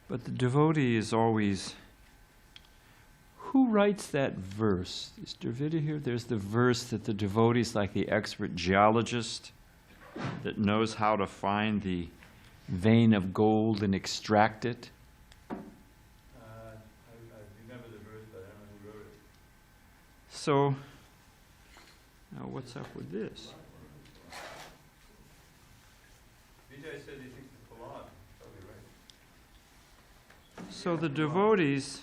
But the devotee is always... Who writes that verse? Is Dravida here? There's the verse that the devotee is like the expert geologist that knows how to find the vein of gold and extract it. I remember the verse, but I don't know who wrote it. So, now what's up with this? Vijay said he thinks it's full on. Probably right. So the devotees...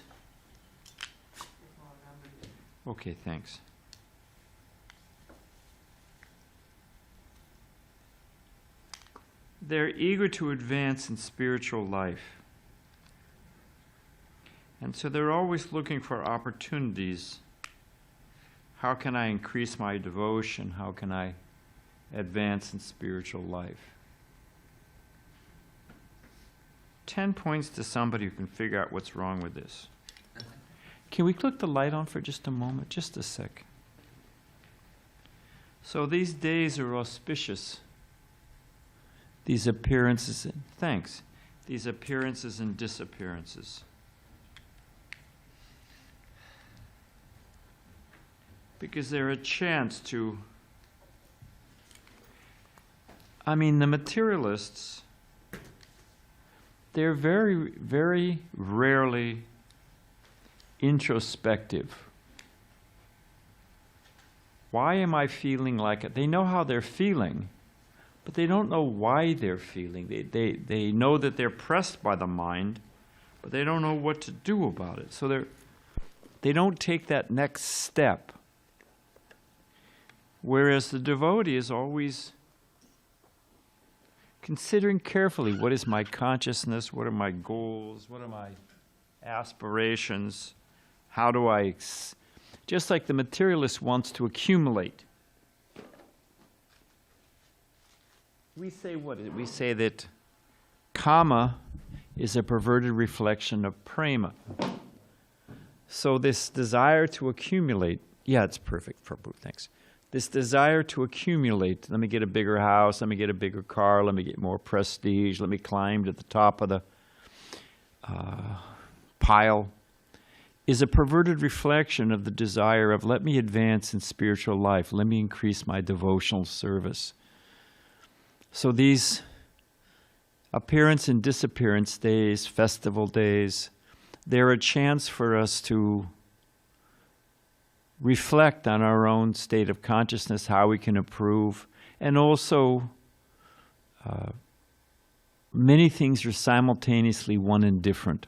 Okay, thanks. They're eager to advance in spiritual life. And so they're always looking for opportunities. How can I increase my devotion? How can I advance in spiritual life? 10 points to somebody who can figure out what's wrong with this. Can we click the light on for just a moment? Just a sec. So these days are auspicious. These appearances, thanks. These appearances and disappearances. Because they're a chance to... I mean, the materialists, they're very, very rarely introspective. Why am I feeling like it? They know how they're feeling, but they don't know why they're feeling. They know that they're pressed by the mind, but they don't know what to do about it. So they don't take that next step. Whereas the devotee is always considering carefully, what is my consciousness? What are my goals? What are my aspirations? How do I... Just like the materialist wants to accumulate. We say what? We say that kama is a perverted reflection of prema. So this desire to accumulate... Yeah, it's perfect, Prabhu, thanks. This desire to accumulate, let me get a bigger house, let me get a bigger car, let me get more prestige, let me climb to the top of the pile, is a perverted reflection of the desire of, let me advance in spiritual life, let me increase my devotional service. So these appearance and disappearance days, festival days, they're a chance for us to reflect on our own state of consciousness, how we can improve, and also many things are simultaneously one and different.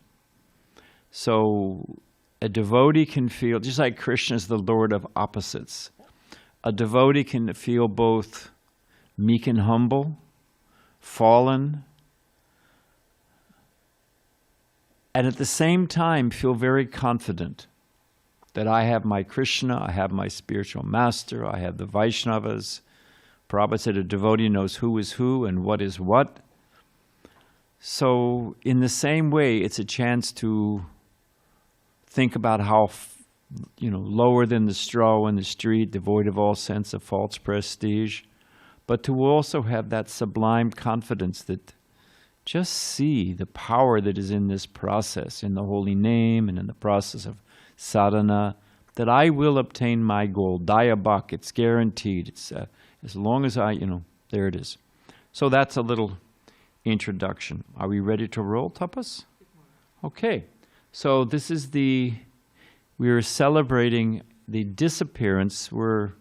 So a devotee can feel, just like Krishna is the Lord of opposites, a devotee can feel both meek and humble, fallen, and at the same time feel very confident that I have my Krishna, I have my spiritual master, I have the Vaisnavas. Prabhupada said a devotee knows who is who and what is what. So in the same way, it's a chance to think about how, lower than the straw in the street, devoid of all sense of false prestige, but to also have that sublime confidence that just see the power that is in this process, in the holy name and in the process of sadhana, that I will obtain my goal. Dayabhak, it's guaranteed. It's as long as there it is. So that's a little introduction. Are we ready to roll, Tapas? Okay. So this is we are celebrating the disappearance of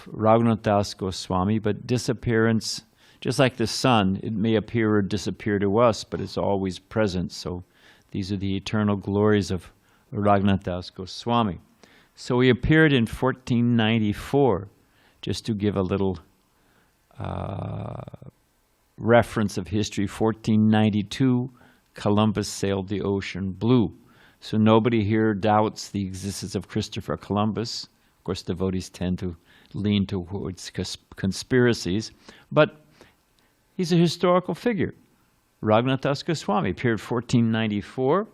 Raghunatha Dasa Goswami, but disappearance, just like the sun, it may appear or disappear to us, but it's always present. So these are the eternal glories of Raghunatha Dasa Goswami. So he appeared in 1494, just to give a little reference of history. 1492, Columbus sailed the ocean blue. So nobody here doubts the existence of Christopher Columbus. Of course, devotees tend to lean towards conspiracies, but he's a historical figure. Raghunatha Dasa Goswami appeared 1494,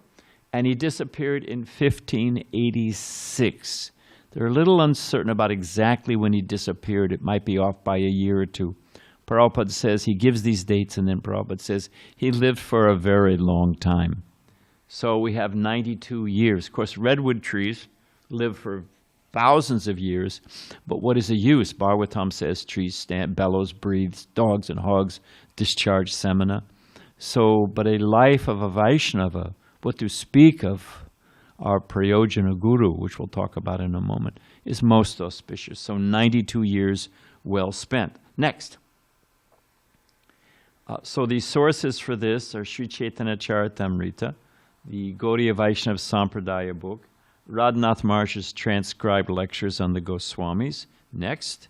and he disappeared in 1586. They're a little uncertain about exactly when he disappeared. It might be off by a year or two. Prabhupada says, he gives these dates, and then Prabhupada says he lived for a very long time. So we have 92 years. Of course, redwood trees live for thousands of years, but what is the use? Bhagavatam says trees stand, bellows, breathes, dogs and hogs discharge semina. So, but a life of a Vaishnava, what to speak of our Prayojana Guru, which we'll talk about in a moment, is most auspicious. So 92 years well spent. Next. So the sources for this are Sri Chaitanya Charitamrita, the Gaudiya Vaishnava Sampradaya book, Radhanath Maharaj's transcribed lectures on the Goswamis, next,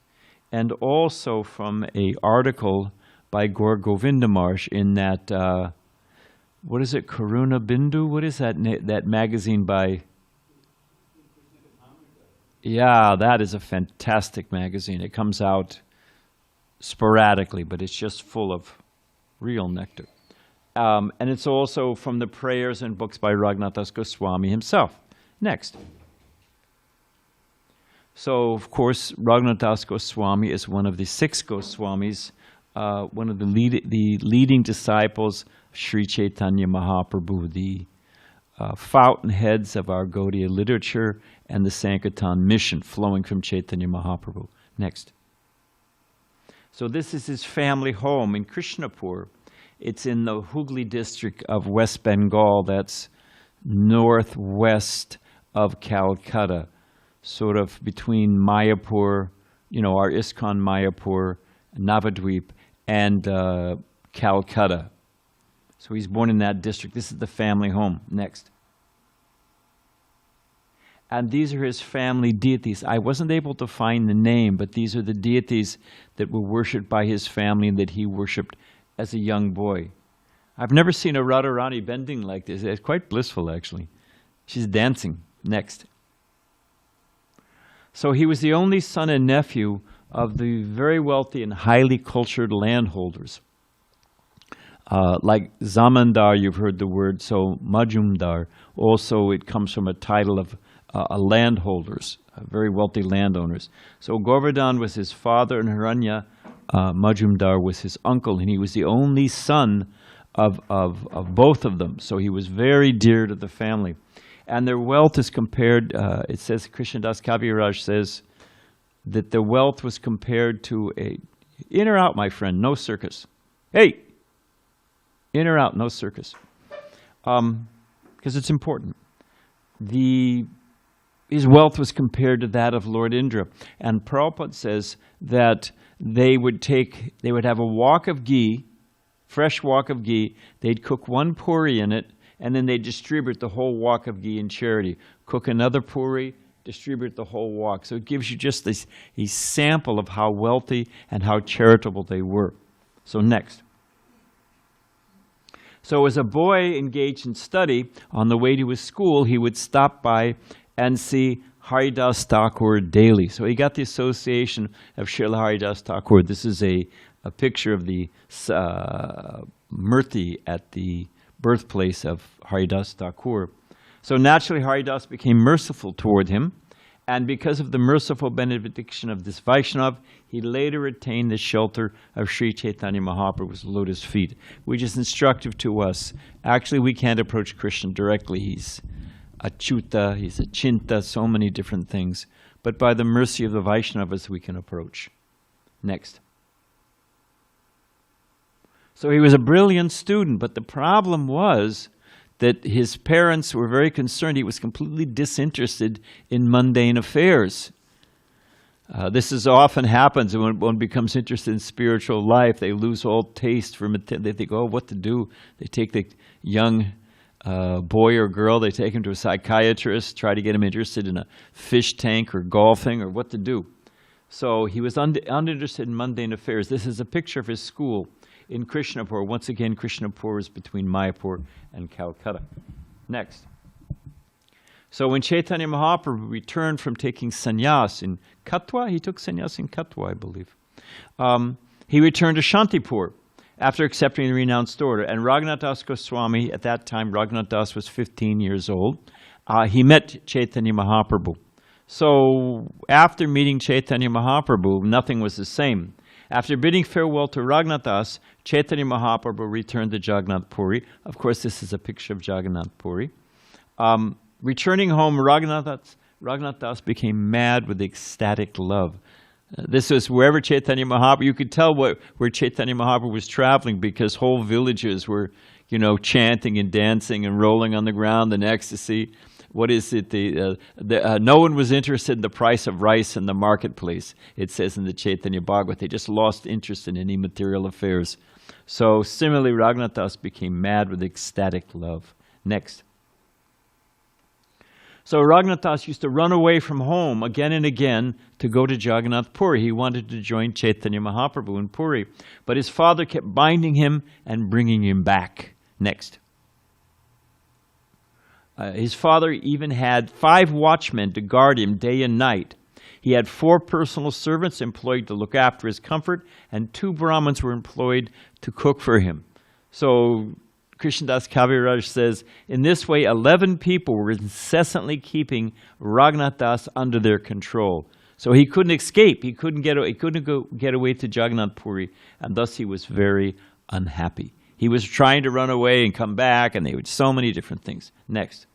and also from an article by Gaur Govinda Maharaj in that, what is it, Karuna Bindu? What is that that magazine by? Yeah, that is a fantastic magazine. It comes out sporadically, but it's just full of real nectar. And it's also from the prayers and books by Raghunatha Dasa Goswami himself. Next. So, of course, Raghunatha Dasa Goswami is one of the 6 Goswamis, one of the leading disciples of Sri Chaitanya Mahaprabhu, the fountainheads of our Gaudiya literature and the Sankirtan mission flowing from Chaitanya Mahaprabhu. Next. So this is his family home in Krishnapur. It's in the Hooghly district of West Bengal. That's northwest of Calcutta, sort of between Mayapur, you know, our ISKCON Mayapur, Navadvip, and Calcutta. So he's born in that district. This is the family home. Next. And these are his family deities. I wasn't able to find the name, but these are the deities that were worshipped by his family and that he worshipped as a young boy. I've never seen a Radharani bending like this. It's quite blissful, actually. She's dancing. Next. So he was the only son and nephew of the very wealthy and highly cultured landholders. Like Zamandar, you've heard the word, so Majumdar, also it comes from a title of landholders, very wealthy landowners. So Govardhan was his father and Hiranya Majumdar was his uncle, and he was the only son of both of them. So he was very dear to the family. And their wealth is compared, it says, Krishnadas Kaviraj says, that the wealth was compared to a, in or out, my friend, no circus. Hey, in or out, no circus. Because it's important. His wealth was compared to that of Lord Indra. And Prabhupada says that they would have a wok of ghee, fresh wok of ghee, they'd cook one puri in it, and then they'd distribute the whole wok of ghee in charity. Cook another puri, distribute the whole wok. So it gives you just a sample of how wealthy and how charitable they were. So next. So as a boy engaged in study, on the way to his school, he would stop by and see Haridas Thakur daily. So he got the association of Srila Haridas Thakur. This is a picture of the Murti at the birthplace of Haridas Thakur. So naturally Haridas became merciful toward him, and because of the merciful benediction of this Vaishnava, he later attained the shelter of Sri Chaitanya Mahaprabhu's lotus feet, which is instructive to us. Actually, we can't approach Krishna directly. He's Achyuta, he's Achinta, so many different things. But by the mercy of the Vaishnavas, we can approach. Next. So he was a brilliant student, but the problem was that his parents were very concerned. He was completely disinterested in mundane affairs. This is often happens when one becomes interested in spiritual life. They lose all taste for it. They think, oh, what to do? They take the young boy or girl, they take him to a psychiatrist, try to get him interested in a fish tank or golfing or what to do. So he was uninterested in mundane affairs. This is a picture of his school in Krishnapur. Once again, Krishnapur is between Mayapur and Calcutta. Next. So when Chaitanya Mahaprabhu returned from taking sannyas in Katwa, he took sannyas in Katwa, I believe. He returned to Shantipur after accepting the renounced order. And Raghunatha Dasa Goswami, at that time, Raghunatha Das was 15 years old. He met Chaitanya Mahaprabhu. So after meeting Chaitanya Mahaprabhu, nothing was the same. After bidding farewell to Raghunatha Das, Chaitanya Mahaprabhu returned to Jagannath Puri. Of course, this is a picture of Jagannath Puri. Returning home, Raghunatha Das became mad with ecstatic love. This was wherever Chaitanya Mahaprabhu, you could tell where Chaitanya Mahaprabhu was traveling because whole villages were, chanting and dancing and rolling on the ground in ecstasy. What is it? No one was interested in the price of rice in the marketplace. It says in the Chaitanya Bhagavat. They just lost interest in any material affairs. So similarly, Raghunatha Das became mad with ecstatic love. Next. So Raghunatha Das used to run away from home again and again to go to Jagannath Puri. He wanted to join Chaitanya Mahaprabhu in Puri. But his father kept binding him and bringing him back. Next. His father even had 5 watchmen to guard him day and night. He had 4 personal servants employed to look after his comfort, and 2 Brahmins were employed to cook for him. So Krishnadas Kaviraj says, in this way, 11 people were incessantly keeping Raghunatha Das under their control. So he couldn't escape. He couldn't get away to Jagannath Puri, and thus he was very unhappy. He was trying to run away and come back, and they would so many different things. Next.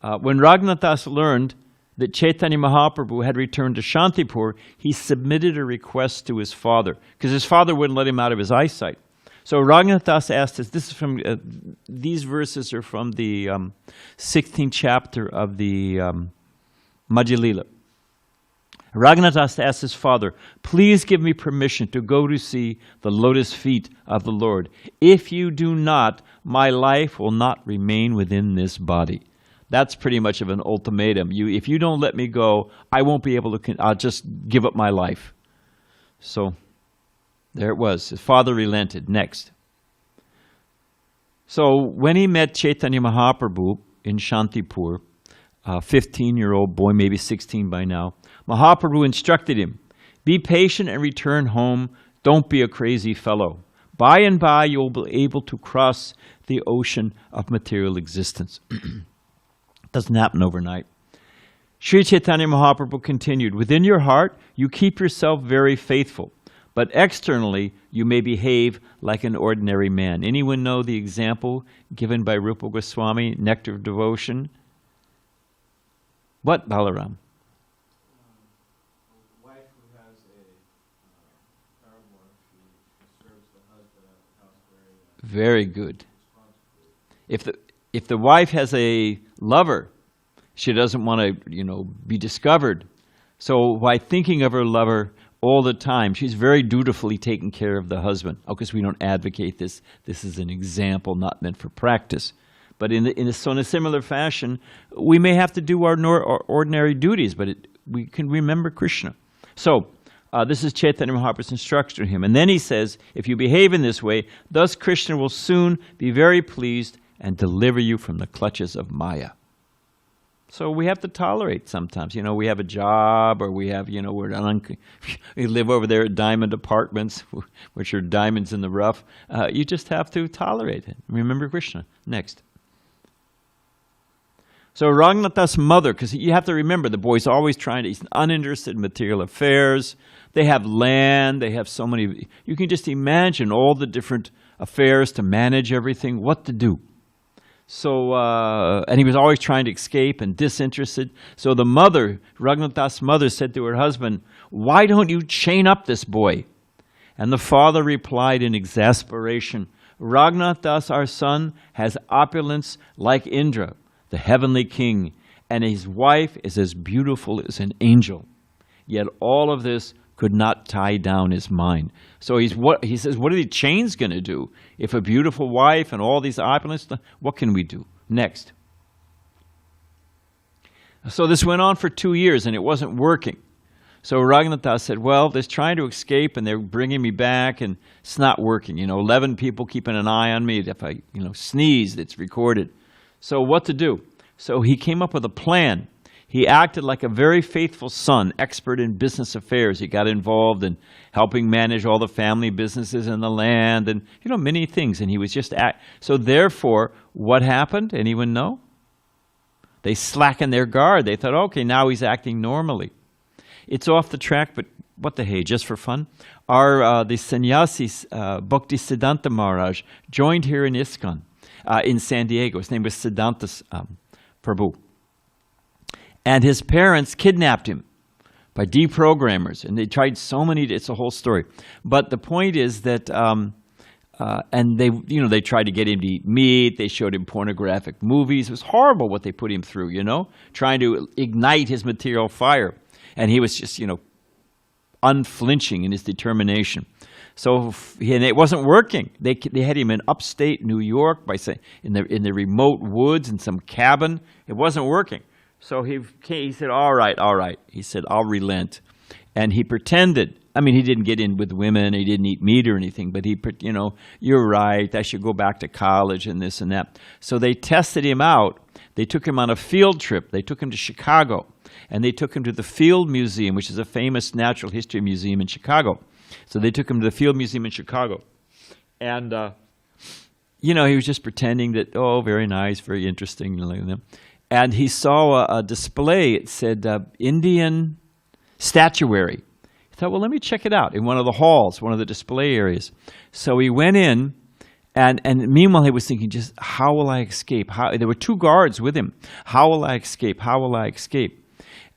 When Raghunatha Das learned that Chaitanya Mahaprabhu had returned to Shantipur, he submitted a request to his father, because his father wouldn't let him out of his eyesight. So Raghunatha Das asked us, this is from, these verses are from the 16th chapter of the Madhya Lila. Raghunatha Das asked his father, please give me permission to go to see the lotus feet of the Lord. If you do not, my life will not remain within this body. That's pretty much of an ultimatum. If you don't let me go, I won't be able to, I'll just give up my life. So there it was. His father relented. Next. So when he met Chaitanya Mahaprabhu in Shantipur, a 15-year-old boy, maybe 16 by now, Mahaprabhu instructed him, be patient and return home. Don't be a crazy fellow. By and by, you'll be able to cross the ocean of material existence. Doesn't happen overnight. Sri Chaitanya Mahaprabhu continued, within your heart, you keep yourself very faithful, but externally, you may behave like an ordinary man. Anyone know the example given by Rupa Goswami, Nectar of Devotion? What, Balaram? A wife who has a paramour, she serves the husband at the house very good. If the wife has a lover, she doesn't want to, be discovered. So by thinking of her lover all the time, she's very dutifully taking care of the husband. Of course, we don't advocate this. This is an example, not meant for practice. But in a similar fashion, we may have to do our ordinary duties, but we can remember Krishna. So this is Chaitanya Mahaprabhu's instruction to him. And then he says, if you behave in this way, thus Krishna will soon be very pleased and deliver you from the clutches of Maya. So we have to tolerate sometimes. We have a job, or we have, we live over there at Diamond Apartments, which are diamonds in the rough. You just have to tolerate it. Remember Krishna. Next. So Raghunatha Das' mother, because you have to remember, the boy's always he's uninterested in material affairs. They have land, they have so many, you can just imagine all the different affairs to manage everything, what to do. So, and he was always trying to escape and disinterested. So the mother, Raghunatha Das' mother, said to her husband, why don't you chain up this boy? And the father replied in exasperation, Raghunatha Das, our son, has opulence like Indra, the heavenly king, and his wife is as beautiful as an angel. Yet all of this could not tie down his mind. So he says, what are the chains going to do? If a beautiful wife and all these opulence, what can we do? Next. So this went on for 2 years, and it wasn't working. So Raghunatha Das said, well, they're trying to escape, and they're bringing me back, and it's not working. 11 people keeping an eye on me. If I sneeze, it's recorded. So what to do? So he came up with a plan. He acted like a very faithful son, expert in business affairs. He got involved in helping manage all the family businesses in the land and, many things. And he was just so therefore, what happened? Anyone know? They slackened their guard. They thought, okay, now he's acting normally. It's off the track, but what the hey, just for fun, the sannyasis, Bhakti Siddhanta Maharaj, joined here in ISKCON in San Diego. His name was Siddhanta Prabhu. And his parents kidnapped him by deprogrammers, and they tried so many, it's a whole story. But the point is that, and they tried to get him to eat meat, they showed him pornographic movies. It was horrible what they put him through, trying to ignite his material fire. And he was just, unflinching in his determination. So, and it wasn't working. They had him in upstate New York, in the remote woods in some cabin. It wasn't working. So he said, all right. He said, I'll relent. And he pretended. I mean, he didn't get in with women. He didn't eat meat or anything. But you're right. I should go back to college and this and that. So they tested him out. They took him on a field trip. They took him to Chicago. And they took him to the Field Museum, which is a famous natural history museum in Chicago. So they took him to the Field Museum in Chicago. And, he was just pretending that, oh, very nice, very interesting. And he saw a display. It said Indian statuary. He thought, well, let me check it out in one of the halls, one of the display areas. So he went in, and meanwhile he was thinking, just how will I escape? There were 2 guards with him. How will I escape? How will I escape?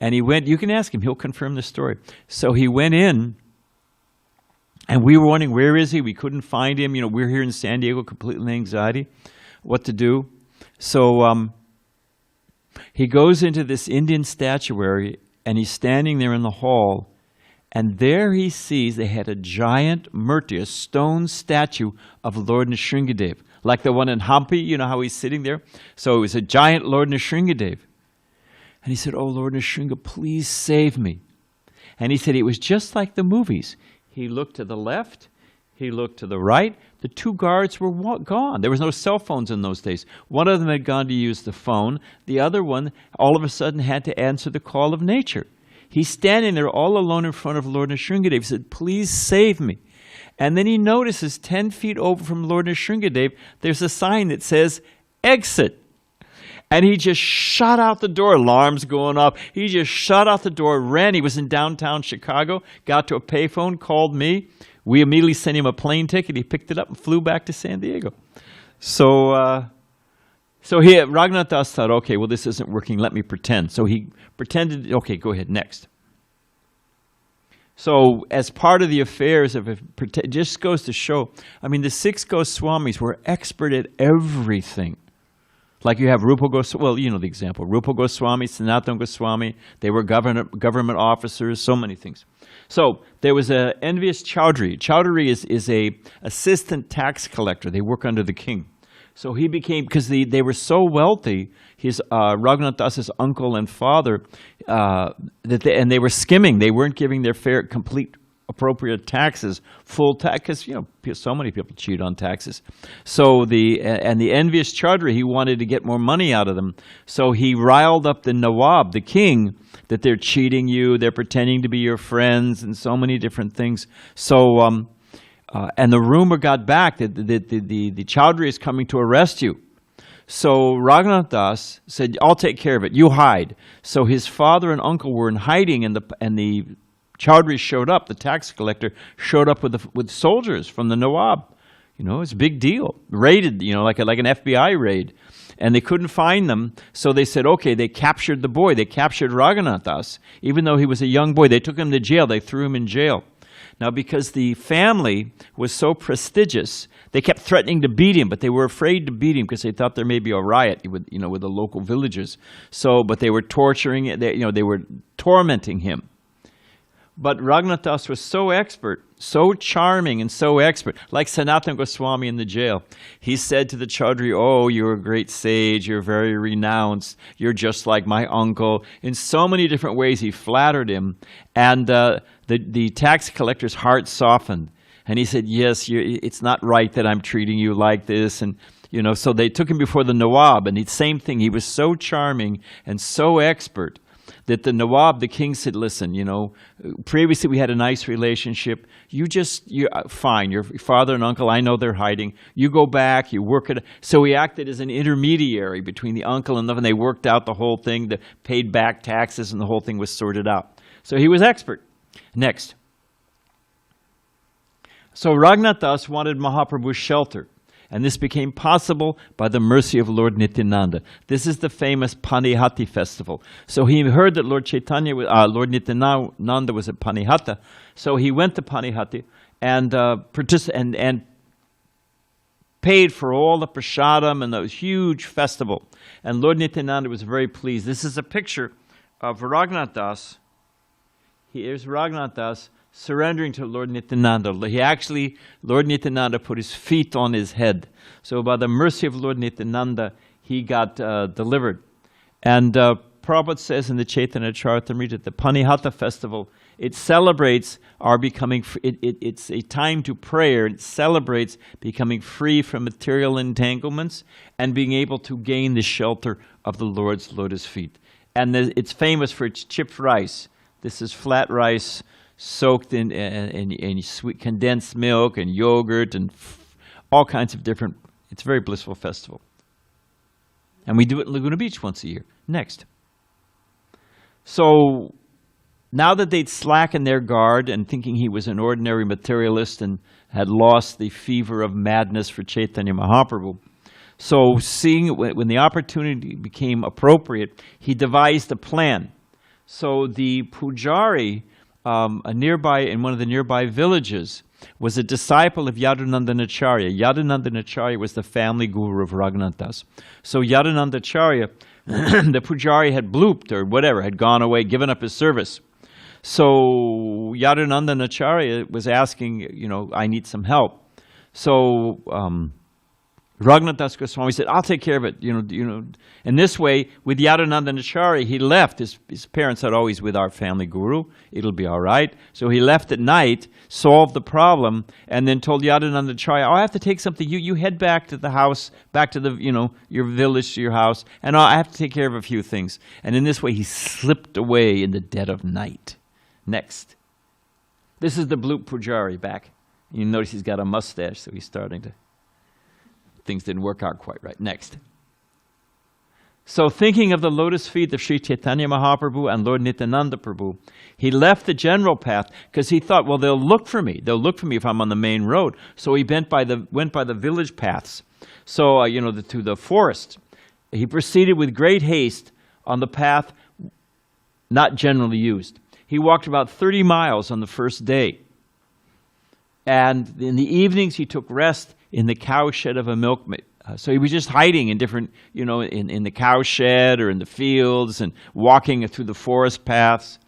And he went, you can ask him, he'll confirm the story. So he went in, and we were wondering, where is he? We couldn't find him. We're here in San Diego, completely in anxiety, what to do. So he goes into this Indian statuary, and he's standing there in the hall, and there he sees they had a giant murti, a stone statue of Lord Nrsingadev, like the one in Hampi, how he's sitting there? So it was a giant Lord Nrsingadev. And he said, oh, Lord Nrsinga, please save me. And he said it was just like the movies. He looked to the left, he looked to the right. The 2 guards were gone. There was no cell phones in those days. One of them had gone to use the phone. The other one, all of a sudden, had to answer the call of nature. He's standing there all alone in front of Lord Nrsingadev. He said, please save me. And then he notices 10 feet over from Lord Nrsingadev, there's a sign that says, exit. And he just shot out the door, alarms going off. He just shot out the door, ran. He was in downtown Chicago, got to a payphone, called me. We immediately sent him a plane ticket. He picked it up and flew back to San Diego. So Raghunatha Dasa thought, okay, well, this isn't working. Let me pretend. So he pretended, okay, go ahead, next. So as part of the affairs of it, just goes to show, the 6 Goswamis were expert at everything. Like you have Rupa Goswami, well, the example. Rupa Goswami, Sanatana Goswami, they were government officers, so many things. So there was an envious Chaudhry. Chaudhry is a assistant tax collector. They work under the king. So he became, because they were so wealthy, his Raghunatha Dasa's uncle and father, and they were skimming. They weren't giving their fair, complete, appropriate taxes, full tax, because so many people cheat on taxes. So the envious Chaudhry, he wanted to get more money out of them. So he riled up the Nawab, the king, that they're cheating you, they're pretending to be your friends, and so many different things. So, and the rumor got back that the Chaudhry is coming to arrest you. So Raghunatha Das said, I'll take care of it, you hide. So his father and uncle were in hiding, and the Chaudhry showed up, the tax collector showed up with soldiers from the Nawab. It's a big deal. Raided, like an FBI raid. And they couldn't find them, so they said, okay, they captured the boy. They captured Raghunatha Das. Even though he was a young boy, they took him to jail. They threw him in jail. Now, because the family was so prestigious, they kept threatening to beat him, but they were afraid to beat him because they thought there may be a riot with the local villagers. So, but they were torturing, they were tormenting him. But Raghunatha Das was so expert, so charming and so expert, like Sanatana Goswami in the jail. He said to the Chaudhry, oh, you're a great sage, you're very renounced, you're just like my uncle. In so many different ways he flattered him, and the tax collector's heart softened. And he said, yes, it's not right that I'm treating you like this. And so they took him before the Nawab, and the same thing, he was so charming and so expert that the Nawab, the king, said, listen, previously we had a nice relationship. You're fine. Your father and uncle, I know they're hiding. You go back, you work it. So he acted as an intermediary between the uncle and them, and they worked out the whole thing, paid back taxes, and the whole thing was sorted out. So he was expert. Next. So Raghunatha Das wanted Mahaprabhu's shelter, and this became possible by the mercy of Lord Nityananda. This is the famous Panihati festival. So he heard that Lord Lord Nityananda was at Panihata, so he went to Panihati and and paid for all the prasadam and the huge festival. And Lord Nityananda was very pleased. This is a picture of Raghunatha Das. Here's Raghunatha Das surrendering to Lord Nityananda. Lord Nityananda put his feet on his head. So by the mercy of Lord Nityananda, he got delivered. And Prabhupada says in the Chaitanya Charitamrita, the Panihata festival, it celebrates our becoming, it's a time to prayer. It celebrates becoming free from material entanglements and being able to gain the shelter of the Lord's lotus feet. And it's famous for its chipped rice. This is flat rice soaked in sweet condensed milk and yogurt and all kinds of different, it's a very blissful festival. And we do it in Laguna Beach once a year. Next. So now that they'd slackened their guard and thinking he was an ordinary materialist and had lost the fever of madness for Chaitanya Mahaprabhu, so seeing when the opportunity became appropriate, he devised a plan. So the pujari in one of the nearby villages was a disciple of Yadunandanacharya. Yadunandanacharya was the family guru of Raghunatha Das. So Yadunandanacharya, the pujari had blooped or whatever, had gone away, given up his service. So Yadunandanacharya was asking, I need some help. So Raghunatha Das Goswami said, I'll take care of it. And this way, with Yadunandanacharya, he left. His parents said, he's with our family guru. It'll be all right. So he left at night, solved the problem, and then told Yadunandanacharya, I have to take something. You head back to the house, back to your village, to your house, and I have to take care of a few things. And in this way, he slipped away in the dead of night. Next. This is the Bloop Pujari back. You notice he's got a mustache, so he's starting to... Things didn't work out quite right. Next. So thinking of the lotus feet of Sri Chaitanya Mahaprabhu and Lord Nityananda Prabhu, he left the general path because he thought, well, they'll look for me. They'll look for me if I'm on the main road. So he went by the village paths. So, to the forest. He proceeded with great haste on the path not generally used. He walked about 30 miles on the first day. And in the evenings, he took rest in the cowshed of a milkmaid. So he was just hiding in different, in the cowshed or in the fields and walking through the forest paths.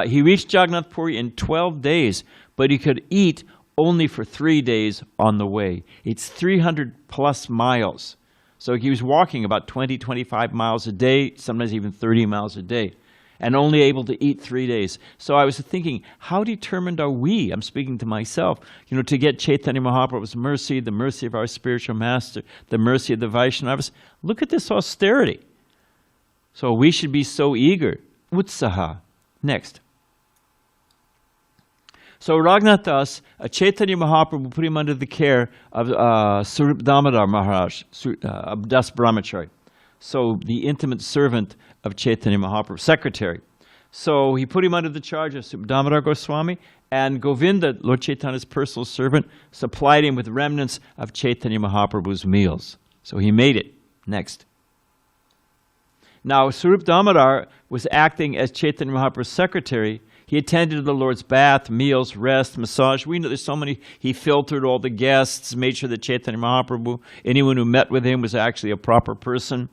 He reached Jagannath Puri in 12 days, but he could eat only for 3 days on the way. It's 300 plus miles. So he was walking about 20, 25 miles a day, sometimes even 30 miles a day, and only able to eat 3 days. So I was thinking, how determined are we, I'm speaking to myself, to get Chaitanya Mahaprabhu's mercy, the mercy of our spiritual master, the mercy of the Vaisnavas? Look at this austerity. So we should be so eager. Utsaha. Next. So Raghunatha Das, Chaitanya Mahaprabhu put him under the care of Swarup Damodar Maharaj, Das Brahmachari. So the intimate servant of Chaitanya Mahaprabhu, secretary. So he put him under the charge of Swarup Damodar Goswami, and Govinda, Lord Chaitanya's personal servant, supplied him with remnants of Chaitanya Mahaprabhu's meals. So he made it. Next. Now, Swarup Damodar was acting as Chaitanya Mahaprabhu's secretary. He attended to the Lord's bath, meals, rest, massage. We know there's so many. He filtered all the guests, made sure that Chaitanya Mahaprabhu, anyone who met with him was actually a proper person.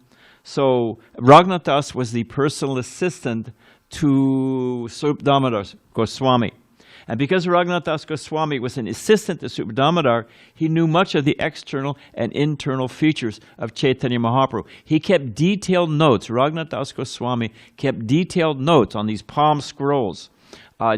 So Raghunatha Das was the personal assistant to Swarup Damodar Goswami. And because Raghunatha Das Goswami was an assistant to Swarup Damodar, he knew much of the external and internal features of Chaitanya Mahaprabhu. He kept detailed notes. Raghunatha Das Goswami kept detailed notes on these palm scrolls.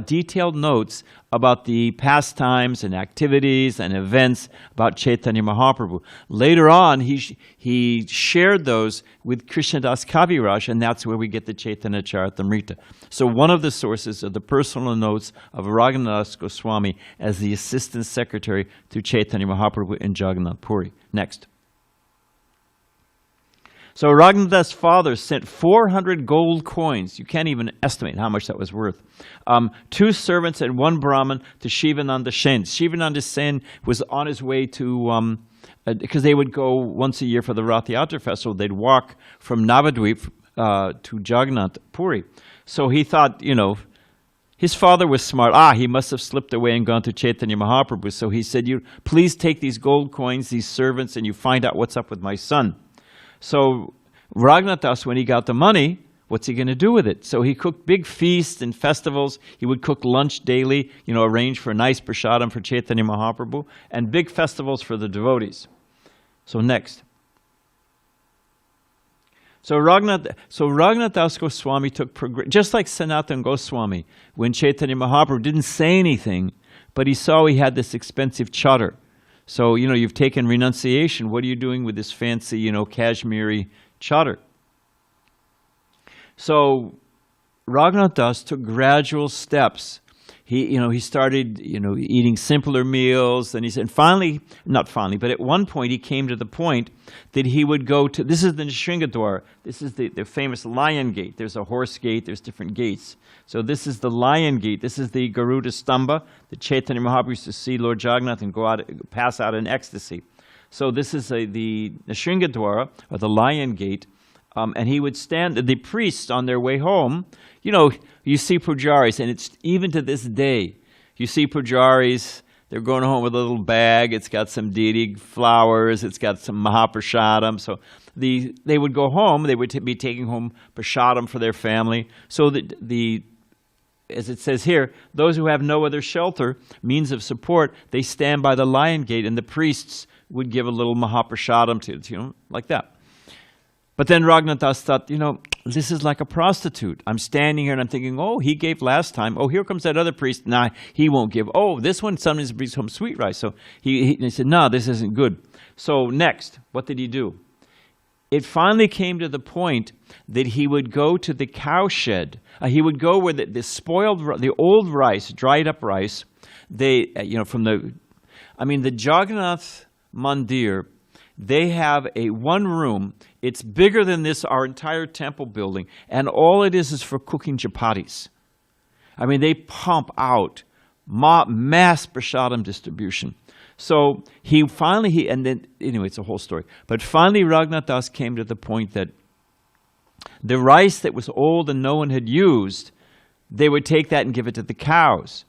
Detailed notes about the pastimes and activities and events about Chaitanya Mahaprabhu. Later on, he shared those with Krishnadas Kaviraj, and that's where we get the Chaitanya Charitamrita. So one of the sources are the personal notes of Raghunatha Das Goswami as the assistant secretary to Chaitanya Mahaprabhu in Jagannath Puri. Next. So Raghunatha's father sent 400 gold coins. You can't even estimate how much that was worth. 2 servants and 1 Brahmin to Shivananda Sen. Shivananda Sen was on his way to, because they would go once a year for the Rath Yatra festival. They'd walk from Navadvip to Jagannath Puri. So he thought, his father was smart. He must have slipped away and gone to Chaitanya Mahaprabhu. So he said, please take these gold coins, these servants, and you find out what's up with my son. So Raghunatha Das, when he got the money, what's he going to do with it? So he cooked big feasts and festivals. He would cook lunch daily, arrange for a nice prasadam for Chaitanya Mahaprabhu, and big festivals for the devotees. So next. So Raghunatha Das Goswami took, just like Sanatana Goswami, when Chaitanya Mahaprabhu didn't say anything, but he saw he had this expensive chadar. So, you've taken renunciation. What are you doing with this fancy, Kashmiri chadar? So Raghunatha Das took gradual steps. He started, eating simpler meals. And he said, but at one point he came to the point that he would go to, this is the Nisringadwara. This is the famous lion gate. There's a horse gate. There's different gates. So this is the lion gate. This is the Garuda Stamba that Chaitanya Mahaprabhu used to see Lord Jagannath and pass out in ecstasy. So this is the Nisringadwara, or the lion gate. And he would stand, the priests on their way home, you see pujaris, and it's even to this day, you see pujaris, they're going home with a little bag, it's got some deity flowers, it's got some mahaprasadam. So they would go home, they would be taking home prasadam for their family. So as it says here, those who have no other shelter, means of support, they stand by the lion gate, and the priests would give a little mahaprasadam to, like that. But then Raghunatha Das thought, this is like a prostitute. I'm standing here and I'm thinking, he gave last time. Here comes that other priest. Nah, he won't give. This one sometimes brings home sweet rice. So he said, no, this isn't good. So next, what did he do? It finally came to the point that he would go to the cow shed. He would go where the old rice, dried up rice, the Jagannath Mandir, they have one room. It's bigger than our entire temple building, and all it is for cooking chapatis. They pump out mass prasadam distribution. So it's a whole story. But finally Raghunatha Das came to the point that the rice that was old and no one had used, they would take that and give it to the cows.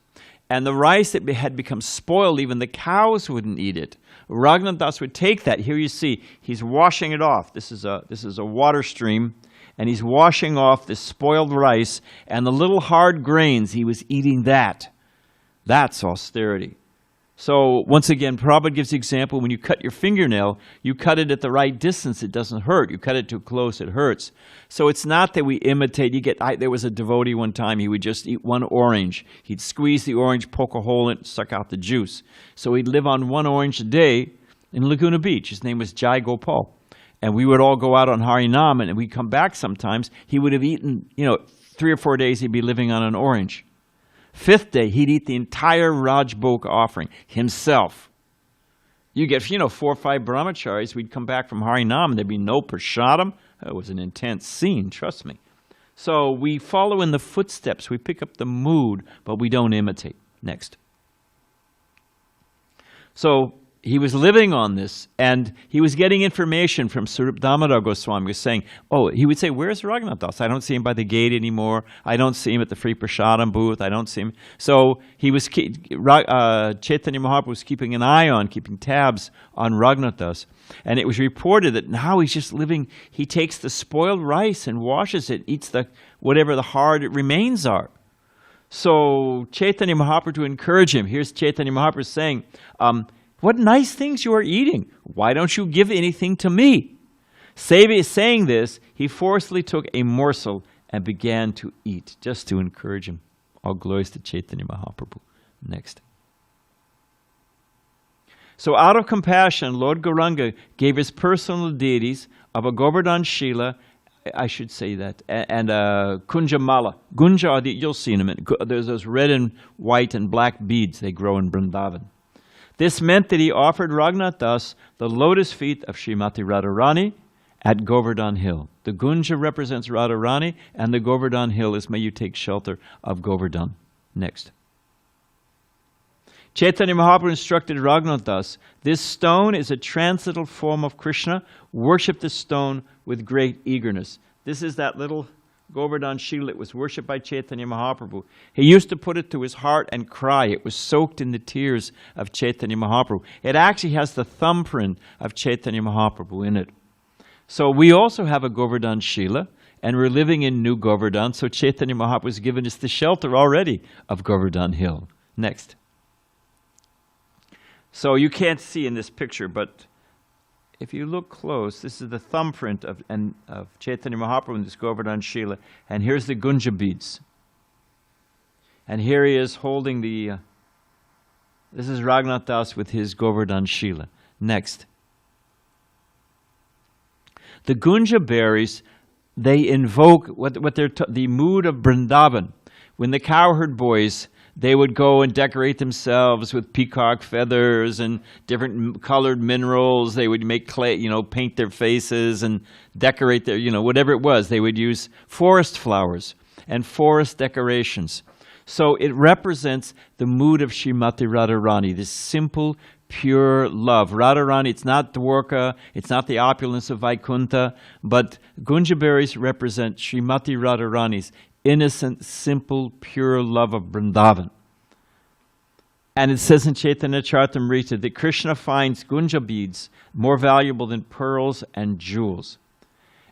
And the rice that had become spoiled, even the cows wouldn't eat it. Raghunatha Das would take that. Here you see, he's washing it off. This is a water stream, and he's washing off this spoiled rice, and the little hard grains, he was eating that. That's austerity. So once again, Prabhupada gives the example, when you cut your fingernail, you cut it at the right distance, it doesn't hurt. You cut it too close, it hurts. So it's not that we imitate. There was a devotee one time, he would just eat one orange. He'd squeeze the orange, poke a hole in it, suck out the juice. So he'd live on one orange a day in Laguna Beach. His name was Jai Gopal. And we would all go out on Harinam, and we'd come back sometimes. He would have eaten, 3 or 4 days he'd be living on an orange. 5th day, he'd eat the entire Rajbhog offering himself. You get, 4 or 5 brahmacharis, we'd come back from Harinam, and there'd be no prasadam. It was an intense scene, trust me. So we follow in the footsteps. We pick up the mood, but we don't imitate. Next. So he was living on this, and he was getting information from Swarup Damodar Goswami. He was saying, he would say, where's Raghunatha Das? I don't see him by the gate anymore. I don't see him at the free prasadam booth. I don't see him. So Chaitanya Mahaprabhu was keeping tabs on Raghunatha Das. And it was reported that now he's just living, he takes the spoiled rice and washes it, eats whatever the hard remains are. So Chaitanya Mahaprabhu, to encourage him, here's Chaitanya Mahaprabhu saying, what nice things you are eating. Why don't you give anything to me? Saying this, he forcefully took a morsel and began to eat, just to encourage him. All glories to Chaitanya Mahaprabhu. Next. So out of compassion, Lord Gauranga gave his personal deities of a Govardhan Shila, I should say that, and Kunjamala. Gunja, you'll see in a minute. There's those red and white and black beads. They grow in Vrindavan. This meant that he offered Raghunatha Das the lotus feet of Srimati Radharani at Govardhan Hill. The Gunja represents Radharani, and the Govardhan Hill is may you take shelter of Govardhan. Next. Chaitanya Mahaprabhu instructed Raghunatha Das, this stone is a transcendental form of Krishna. Worship the stone with great eagerness. This is that little Govardhan Shila. It was worshipped by Chaitanya Mahaprabhu. He used to put it to his heart and cry. It was soaked in the tears of Chaitanya Mahaprabhu. It actually has the thumbprint of Chaitanya Mahaprabhu in it. So we also have a Govardhan Shila, and we're living in New Govardhan, so Chaitanya Mahaprabhu has given us the shelter already of Govardhan Hill. Next. So you can't see in this picture, but if you look close, this is the thumbprint of Chaitanya Mahaprabhu in this Govardhan Shila, and here's the Gunja beads. And here he is holding the, this is Raghunatha Das with his Govardhan Shila. Next. The Gunja berries, they invoke the mood of Vrindavan. When the cowherd boys, they would go and decorate themselves with peacock feathers and different colored minerals. They would make clay, paint their faces and decorate their, whatever it was. They would use forest flowers and forest decorations. So it represents the mood of Srimati Radharani, this simple, pure love. Radharani, it's not Dwarka, it's not the opulence of Vaikuntha, but Gunja berries represent Srimati Radharani's innocent, simple, pure love of Vrindavan. And it says in Chaitanya Charitamrita that Krishna finds Gunja beads more valuable than pearls and jewels.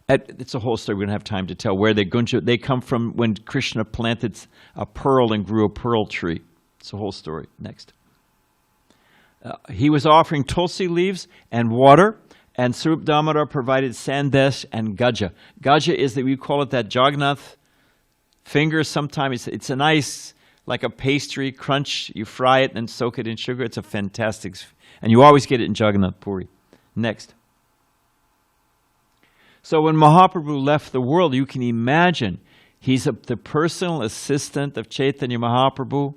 It's a whole story. We don't have time to tell where they come from when Krishna planted a pearl and grew a pearl tree. It's a whole story. Next. He was offering tulsi leaves and water, and Sarup Damodar provided sandesh and gaja. Gaja is that we call it that Jagannath finger. Sometimes it's a nice, like a pastry crunch. You fry it and soak it in sugar. It's a fantastic, and you always get it in Jagannath Puri. Next. So when Mahaprabhu left the world, you can imagine he's the personal assistant of Chaitanya Mahaprabhu.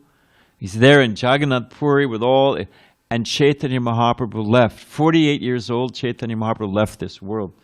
He's there in Jagannath Puri with all, and Chaitanya Mahaprabhu left. 48 years old, Chaitanya Mahaprabhu left this world.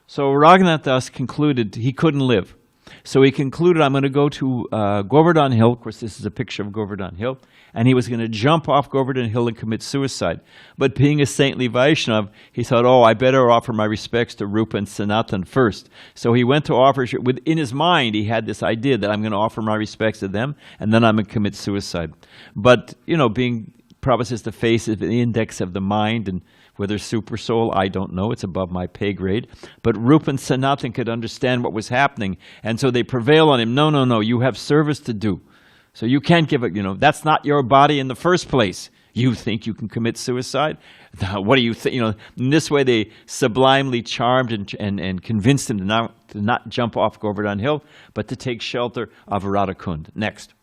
So Raghunatha Das concluded he couldn't live. So he concluded, I'm going to go to Govardhan Hill. Of course, this is a picture of Govardhan Hill. And he was going to jump off Govardhan Hill and commit suicide. But being a saintly Vaishnava, he thought, I better offer my respects to Rupa and Sanatan first. So he went to offer, in his mind, he had this idea that I'm going to offer my respects to them, and then I'm going to commit suicide. But, being, Prabhupada says, the face is the index of the mind, and whether super soul, I don't know. It's above my pay grade. But Rupa and Sanatan could understand what was happening. And so they prevail on him. No, you have service to do. So you can't give it, that's not your body in the first place. You think you can commit suicide? What do you think? In this way they sublimely charmed and convinced him to not jump off Govardhan Hill, but to take shelter of Radhakund. Next.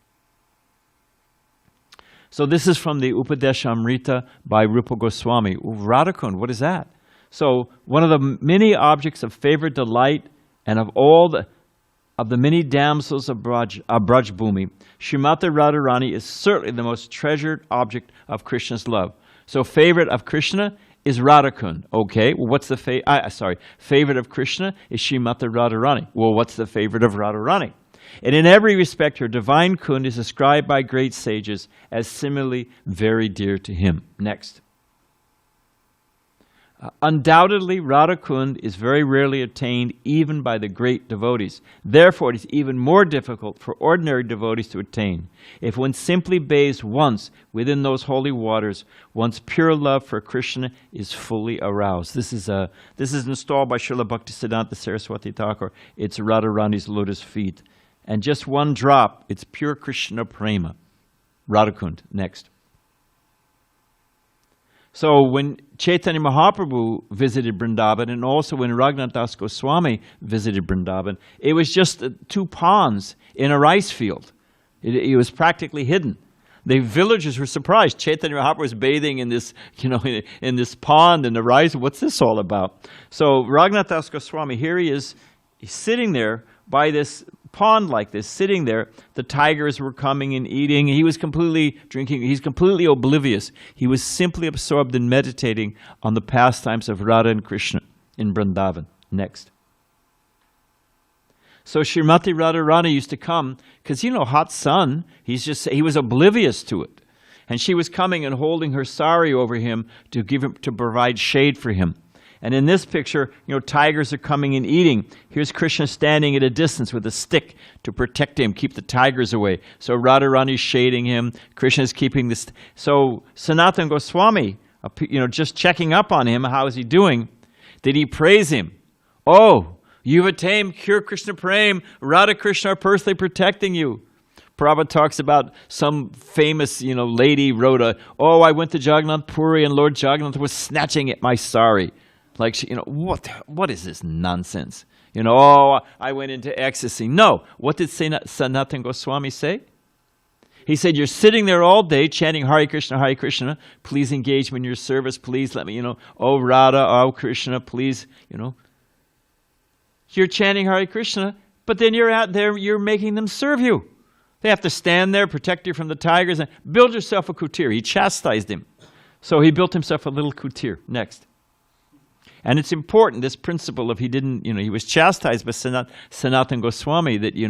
So this is from the Upadeshamrita by Rupa Goswami. Radhakund, what is that? So one of the many objects of favorite delight and of all the many damsels of Braj Bhumi, Srimati Radharani is certainly the most treasured object of Krishna's love. So favorite of Krishna is Radhakund. Okay, well what's the favorite of Krishna is Srimati Radharani. Well, what's the favorite of Radharani? And in every respect, her divine Kund is ascribed by great sages as similarly very dear to him. Next. Undoubtedly, Radha Kund is very rarely attained even by the great devotees. Therefore, it is even more difficult for ordinary devotees to attain. If one simply bathes once within those holy waters, one's pure love for Krishna is fully aroused. This is installed by Srila Bhaktisiddhanta Saraswati Thakur. It's Radharani's lotus feet. And just one drop, it's pure Krishna prema. Radhakund. Next. So when Chaitanya Mahaprabhu visited Vrindavan, and also when Raghunatha Dasa Goswami visited Vrindavan, it was just two ponds in a rice field. It was practically hidden. The villagers were surprised. Chaitanya Mahaprabhu was bathing in this, in this pond in the rice. What's this all about? So Raghunatha Dasa Goswami, here he is, he's sitting there by this pond like this, sitting there. The tigers were coming and eating. He was completely drinking. He's completely oblivious. He was simply absorbed in meditating on the pastimes of Radha and Krishna in Vrindavan. Next. So Srimati Radharani used to come, because hot sun, he was oblivious to it. And she was coming and holding her sari over him to provide shade for him. And in this picture, tigers are coming and eating. Here's Krishna standing at a distance with a stick to protect him, keep the tigers away. So Radharani's shading him. Krishna's keeping this. So Sanatana Goswami, just checking up on him, how is he doing? Did he praise him? Oh, you've attained pure Krishna Prem. Radha Krishna are personally protecting you. Prabhupada talks about some famous, lady wrote I went to Jagannath Puri and Lord Jagannath was snatching at my sari. Like, what is this nonsense? I went into ecstasy. No. What did Sanatana Goswami say? He said, you're sitting there all day chanting Hare Krishna, please engage me in your service, please let me, oh Radha, oh Krishna, please, You're chanting Hare Krishna, but then you're out there, you're making them serve you. They have to stand there, protect you from the tigers, and build yourself a kutir. He chastised him. So he built himself a little kutir. Next. And it's important, this principle of he was chastised by Sanatana Goswami that, you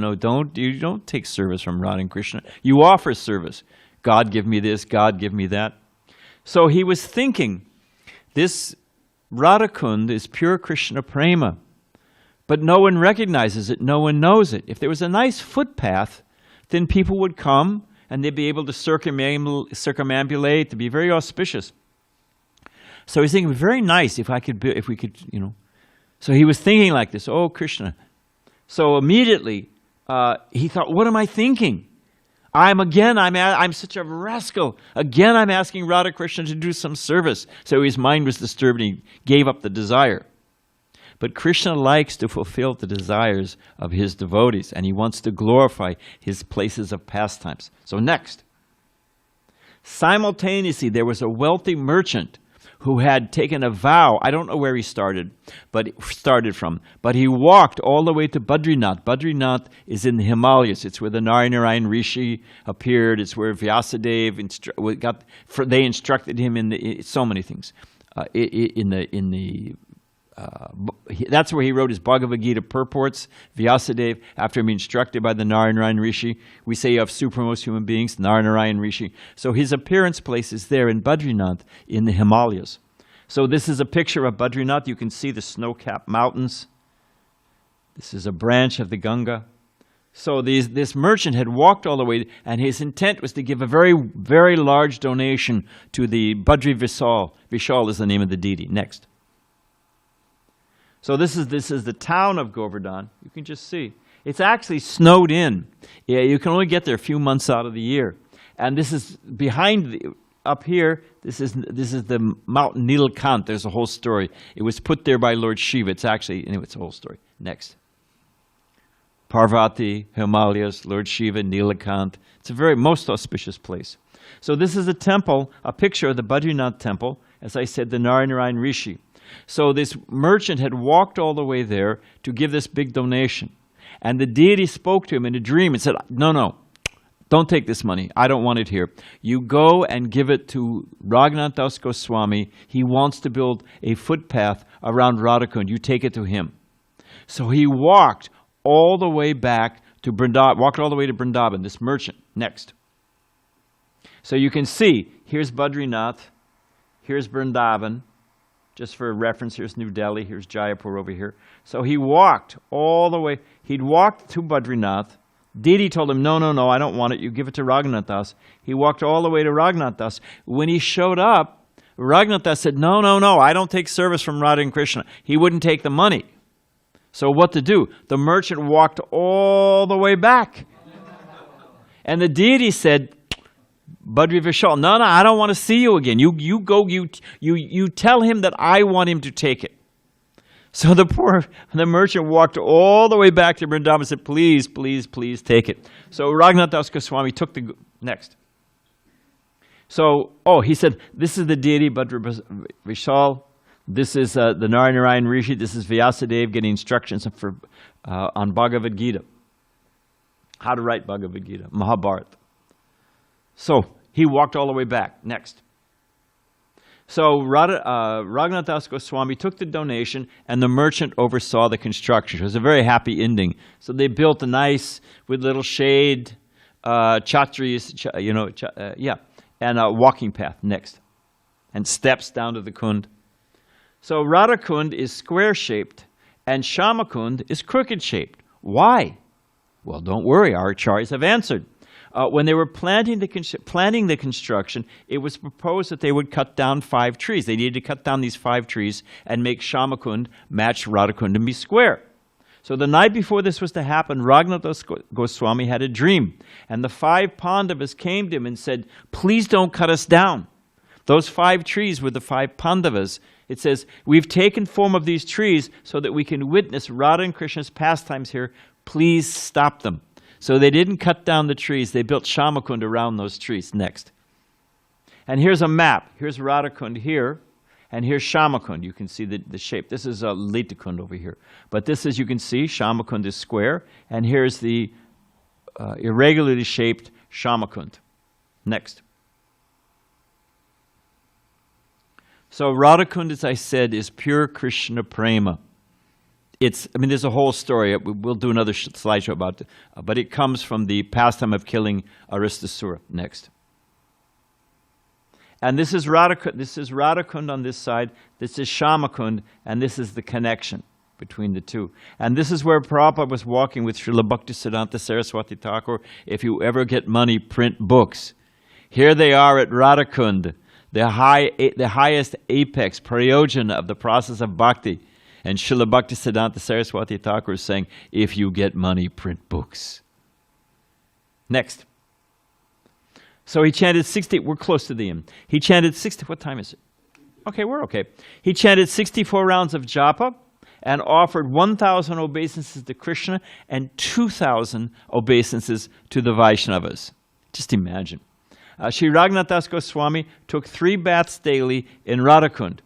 don't take service from Radha and Krishna. You offer service. God give me this, God give me that. So he was thinking, this Radhakund is pure Krishna prema, but no one recognizes it, no one knows it. If there was a nice footpath, then people would come and they'd be able to circumambulate, to be very auspicious. So he's thinking, very nice if we could. So he was thinking like this, oh Krishna. So immediately he thought, what am I thinking? I'm such a rascal. Again, I'm asking Radha Krishna to do some service. So his mind was disturbed and he gave up the desire. But Krishna likes to fulfill the desires of his devotees, and he wants to glorify his places of pastimes. So next. Simultaneously, there was a wealthy merchant who had taken a vow. I don't know where he started from, but he walked all the way to Badrinath. Badrinath is in the Himalayas. It's where the Narayana Rishi appeared. It's where Vyasadeva they instructed him in so many things. That's where he wrote his Bhagavad Gita purports, Vyasadeva, after being instructed by the Narayana Rishi. We say you have supremmost human beings, Narayana Rishi. So his appearance place is there in Badrinath in the Himalayas. So this is a picture of Badrinath. You can see the snow-capped mountains. This is a branch of the Ganga. So this merchant had walked all the way, and his intent was to give a very, very large donation to the Badri Vishal. Vishal is the name of the deity. Next. So this is the town of Govardhan. You can just see. It's actually snowed in. Yeah, you can only get there a few months out of the year. And this is up here, this is the mountain Nilakant. There's a whole story. It was put there by Lord Shiva. It's a whole story. Next. Parvati, Himalayas, Lord Shiva, Nilakant. It's a most auspicious place. So this is a temple, a picture of the Badrinath temple. As I said, the Narayana Rishi. So this merchant had walked all the way there to give this big donation. And the deity spoke to him in a dream and said, no, don't take this money. I don't want it here. You go and give it to Raghunatha Dasa Goswami. He wants to build a footpath around Radhakund. You take it to him. So he walked all the way back to Vrindavan, this merchant. Next. So you can see, here's Badrinath, here's Vrindavan. Just for reference, here's New Delhi, here's Jaipur over here. So he walked all the way. He'd walked to Badrinath. Deity told him, no, I don't want it. You give it to Raghunatha Das. He walked all the way to Raghunatha Das. When he showed up, Raghunatha Das said, no, I don't take service from Radha and Krishna. He wouldn't take the money. So what to do? The merchant walked all the way back. And the deity said, Badri Vishal, no, I don't want to see you again. You go, you tell him that I want him to take it. So the merchant walked all the way back to Vrindavan and said, please take it. So Raghunatha Dasa Goswami took the, next. So, he said, this is the deity Badri Vishal. This is the Narayana Rishi. This is Vyasadeva getting instructions on Bhagavad Gita. How to write Bhagavad Gita, Mahabharata. So he walked all the way back. Next. So Raghunatha Dasa Goswami took the donation, and the merchant oversaw the construction. It was a very happy ending. So they built a nice, with little shade, chatris, and a walking path next, and steps down to the kund. So Radha Kund is square-shaped, and Shama Kund is crooked-shaped. Why? Well, don't worry, our acharyas have answered. When they were planning the construction, it was proposed that they would cut down 5 trees. They needed to cut down these 5 trees and make Shamakund match Radhakund and be square. So the night before this was to happen, Raghunatha Goswami had a dream. And the 5 Pandavas came to him and said, please don't cut us down. Those 5 trees were the 5 Pandavas. It says, we've taken form of these trees so that we can witness Radha and Krishna's pastimes here. Please stop them. So they didn't cut down the trees. They built Shamakund around those trees next. And here's a map. Here's Radhakund here, and here's Shamakund. You can see the shape. This is Litakund over here. But this, as you can see, Shamakund is square, and here's the irregularly shaped Shamakund. Next. So Radhakund, as I said, is pure Krishna prema. There's a whole story. We'll do another slideshow about it. But it comes from the pastime of killing Aristasura. Next. And this is Radhakund on this side. This is Shamakund. And this is the connection between the two. And this is where Prabhupada was walking with Srila Bhaktisiddhanta Saraswati Thakur. If you ever get money, print books. Here they are at Radhakund, the highest apex, prayojana of the process of bhakti. And Srila Bhaktisiddhanta Saraswati Thakur is saying, if you get money, print books. Next. So he chanted 60, we're close to the end. He chanted 60, what time is it? Okay, we're okay. He chanted 64 rounds of japa and offered 1,000 obeisances to Krishna and 2,000 obeisances to the Vaisnavas. Just imagine. Sri Raghunatha Dasa Goswami took 3 baths daily in Radhakund.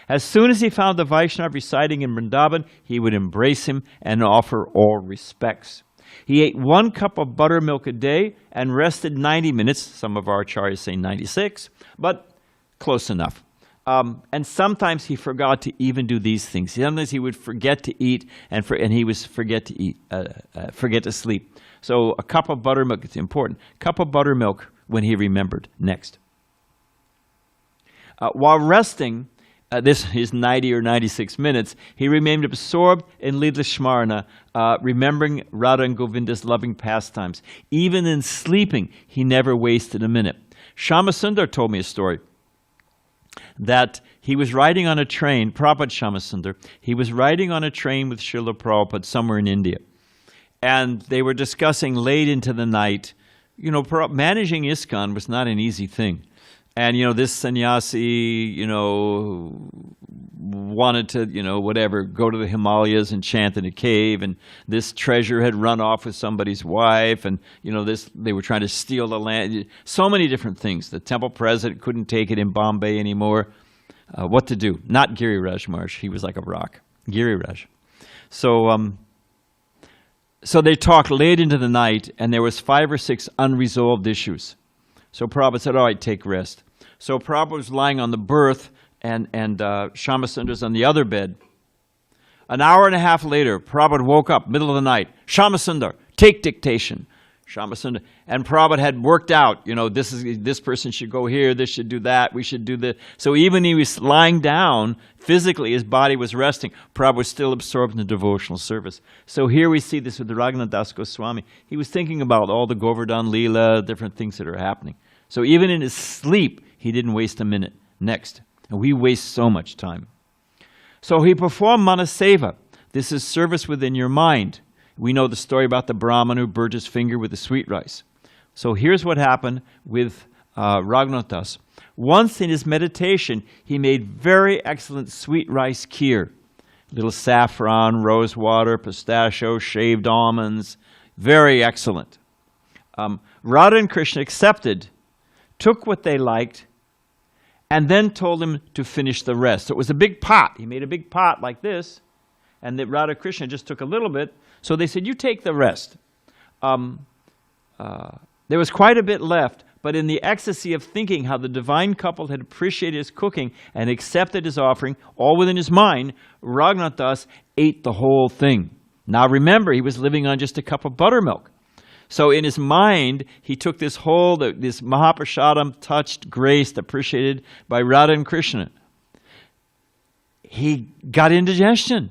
As soon as he found the Vaishnava residing in Vrindavan, he would embrace him and offer all respects. He ate 1 cup of buttermilk a day and rested 90 minutes. Some of our acharyas say 96, but close enough. And sometimes he forgot to even do these things. Sometimes he would forget to eat, and he would forget to sleep. So a cup of buttermilk, it's important. Cup of buttermilk when he remembered. Next. While resting, this is 90 or 96 minutes, he remained absorbed in Lila Shmarana, remembering Radha and Govinda's loving pastimes. Even in sleeping, he never wasted a minute. Shama Sundar told me a story that he was riding on a train, Prabhupada Shama Sundar, he was riding on a train with Srila Prabhupada somewhere in India. And they were discussing late into the night, managing ISKCON was not an easy thing. And, this sannyasi, wanted to, go to the Himalayas and chant in a cave. And this treasure had run off with somebody's wife. And, they were trying to steal the land. So many different things. The temple president couldn't take it in Bombay anymore. What to do? Not Giriraj Maharaj. He was like a rock. Giriraj. So they talked late into the night, and there was 5 or 6 unresolved issues. So Prabhupada said, all right, take rest. So Prabhupada was lying on the berth, and Shama Sundar's on the other bed. An hour and a half later, Prabhupada woke up, middle of the night. Shama Sundar, take dictation. Shama Sundar. And Prabhupada had worked out, this person should go here, this should do that, we should do this. So even he was lying down, physically his body was resting. Prabhupada was still absorbed in the devotional service. So here we see this with the Raghunatha Dasa Goswami. He was thinking about all the Govardhan Leela, different things that are happening. So even in his sleep, he didn't waste a minute. Next. And we waste so much time. So he performed Manaseva. This is service within your mind. We know the story about the Brahman who burnt his finger with the sweet rice. So here's what happened with Raghunatha Dasa. Once in his meditation, he made very excellent sweet rice kheer. Little saffron, rose water, pistachio, shaved almonds. Very excellent. Radha and Krishna accepted, took what they liked, and then told him to finish the rest. So it was a big pot. He made a big pot like this, and that Radha Krishna just took a little bit. So they said, you take the rest. There was quite a bit left, But in the ecstasy of thinking how the divine couple had appreciated his cooking and accepted his offering, all within his mind, Raghunatha Das ate the whole thing. Now remember, he was living on just a cup of buttermilk. So in his mind, he took this whole, this Mahaprasadam, touched, graced, appreciated by Radha and Krishna. He got indigestion.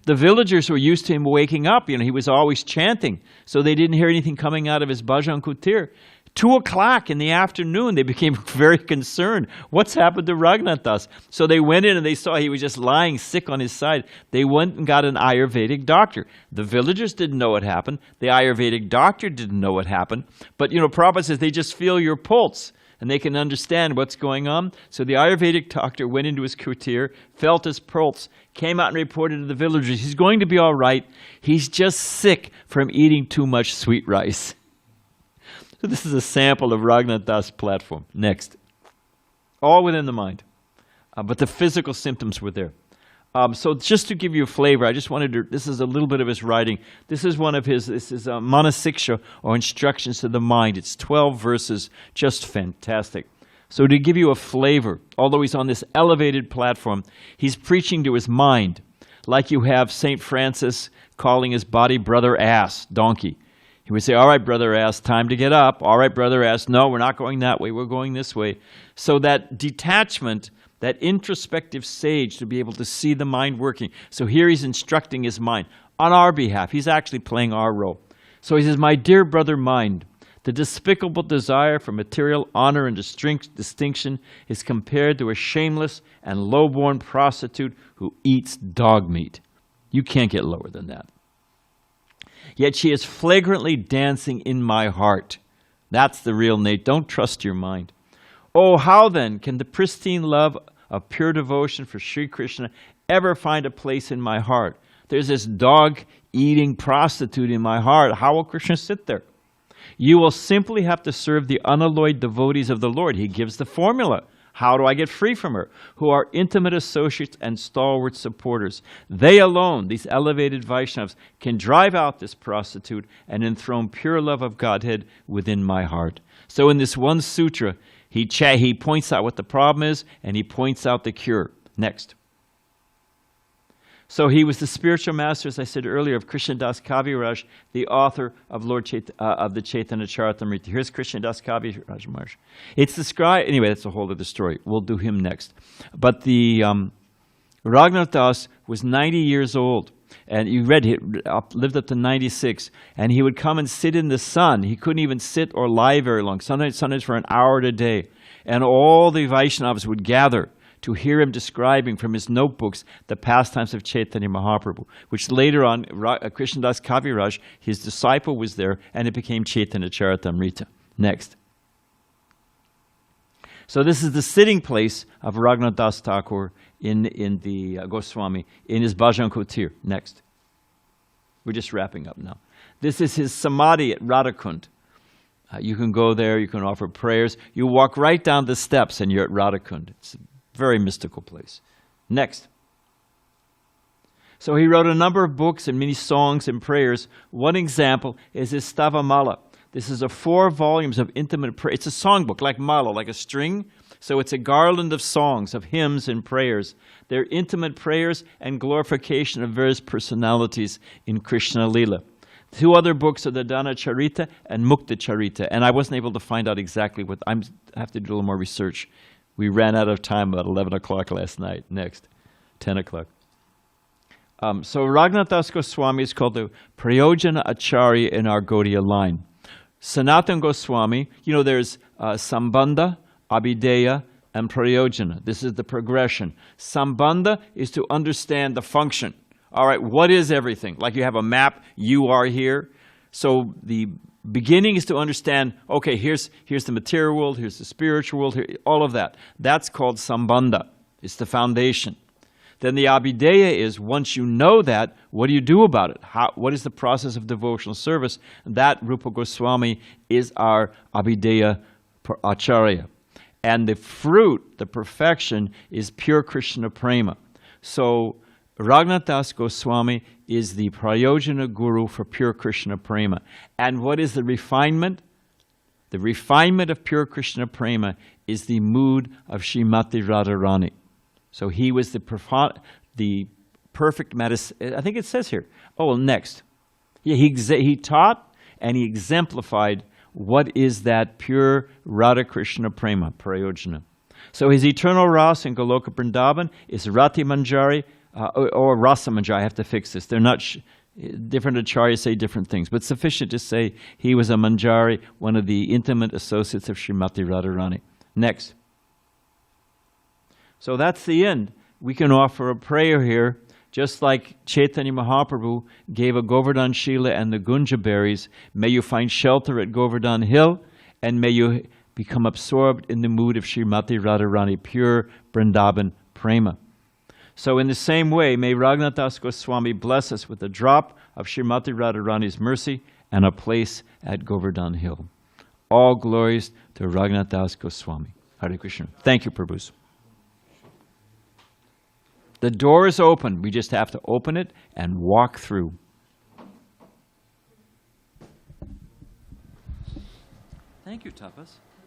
The villagers were used to him waking up. He was always chanting, so they didn't hear anything coming out of his bhajan kutir. 2 o'clock in the afternoon, they became very concerned. What's happened to Raghunatha Das? So they went in and they saw he was just lying sick on his side. They went and got an Ayurvedic doctor. The villagers didn't know what happened. The Ayurvedic doctor didn't know what happened. But, Prabhupada says they just feel your pulse and they can understand what's going on. So the Ayurvedic doctor went into his kutir, felt his pulse, came out and reported to the villagers, he's going to be all right. He's just sick from eating too much sweet rice. So this is a sample of Raghunatha Das' platform. Next. All within the mind. But the physical symptoms were there. So just to give you a flavor, I just wanted to, this is a little bit of his writing. This is one of his, this is Manasiksha, or Instructions to the Mind. It's 12 verses, just fantastic. So to give you a flavor, although he's on this elevated platform, he's preaching to his mind, like you have St. Francis calling his body brother ass, donkey. He would say, all right, brother ass, time to get up. All right, brother ass, no, we're not going that way, we're going this way. So that detachment, that introspective sage to be able to see the mind working. So here he's instructing his mind on our behalf. He's actually playing our role. So he says, my dear brother mind, the despicable desire for material honor and distinction is compared to a shameless and low-born prostitute who eats dog meat. You can't get lower than that. Yet she is flagrantly dancing in my heart. That's the real Nate. Don't trust your mind. Oh, how then can the pristine love of pure devotion for Sri Krishna ever find a place in my heart? There's this dog-eating prostitute in my heart. How will Krishna sit there? You will simply have to serve the unalloyed devotees of the Lord. He gives the formula. How do I get free from her? Who are intimate associates and stalwart supporters. They alone, these elevated Vaishnavas, can drive out this prostitute and enthrone pure love of Godhead within my heart. So in this one sutra, he points out what the problem is, and he points out the cure. Next. So he was the spiritual master, as I said earlier, of Krishnadas Kaviraj, the author of of the Chaitanya Charitamrita. Here's Krishnadas Kaviraj Maharaj. It's described, anyway, that's a whole other story. We'll do him next. But the Raghunatha Das was 90 years old, and you read he lived up to 96, and he would come and sit in the sun. He couldn't even sit or lie very long, sometimes for an hour a day. And all the Vaishnavas would gather to hear him describing from his notebooks the pastimes of Chaitanya Mahaprabhu, which later on, Krishnadas Kaviraj, his disciple, was there, and it became Chaitanya Charitamrita. Next. So this is the sitting place of Raghunatha Das Thakur in the Goswami, in his Bhajan Kutir. Next. We're just wrapping up now. This is his samadhi at Radhakund. You can go there, you can offer prayers. You walk right down the steps and you're at Radhakund. It's a very mystical place. Next. So he wrote a number of books and many songs and prayers. One example is his Stavamala. This is 4 volumes of intimate prayer. It's a songbook, like mala, like a string. So it's a garland of songs, of hymns and prayers. They're intimate prayers and glorification of various personalities in Krishna Lila. 2 other books are the Dana Charita and Mukta Charita. And I wasn't able to find out exactly what, I have to do a little more research. We ran out of time about 11 o'clock last night. Next, 10 o'clock. So Raghunatha Dasa Goswami is called the Prayojana Acharya in our Gaudiya line. Sanatana Goswami, there's Sambandha, Abhideya, and Prayojana. This is the progression. Sambandha is to understand the function. All right, what is everything? Like you have a map, you are here. So the beginning is to understand, okay, here's the material world, here's the spiritual world, all of that. That's called Sambandha. It's the foundation. Then the Abhideya is, once you know that, what do you do about it? What is the process of devotional service? That, Rupa Goswami, is our Abhideya Acharya. And the fruit, the perfection, is pure Krishna Prema. So Raghunatha Das Goswami is the Prayojana Guru for pure Krishna Prema. And what is the refinement? The refinement of pure Krishna prema is the mood of Srimati Radharani. So he was the perfect medicine. I think it says here. Oh, well, next. He taught and he exemplified what is that pure Radha Krishna prema, prayojana. So his eternal Ras in Goloka Vrindavan is Rati Manjari or Rasa Manjari. I have to fix this. They're not different acharyas say different things, but sufficient to say he was a Manjari, one of the intimate associates of Srimati Radharani. Next. So that's the end. We can offer a prayer here, just like Chaitanya Mahaprabhu gave a Govardhan Shila and the Gunja berries. May you find shelter at Govardhan Hill, and may you become absorbed in the mood of Srimati Radharani, pure Vrindavan Prema. So in the same way, may Raghunatha Dasa Goswami bless us with a drop of Srimati Radharani's mercy and a place at Govardhan Hill. All glories to Raghunatha Dasa Goswami. Hare Krishna. Thank you, Prabhus. The door is open. We just have to open it and walk through. Thank you, Tapas.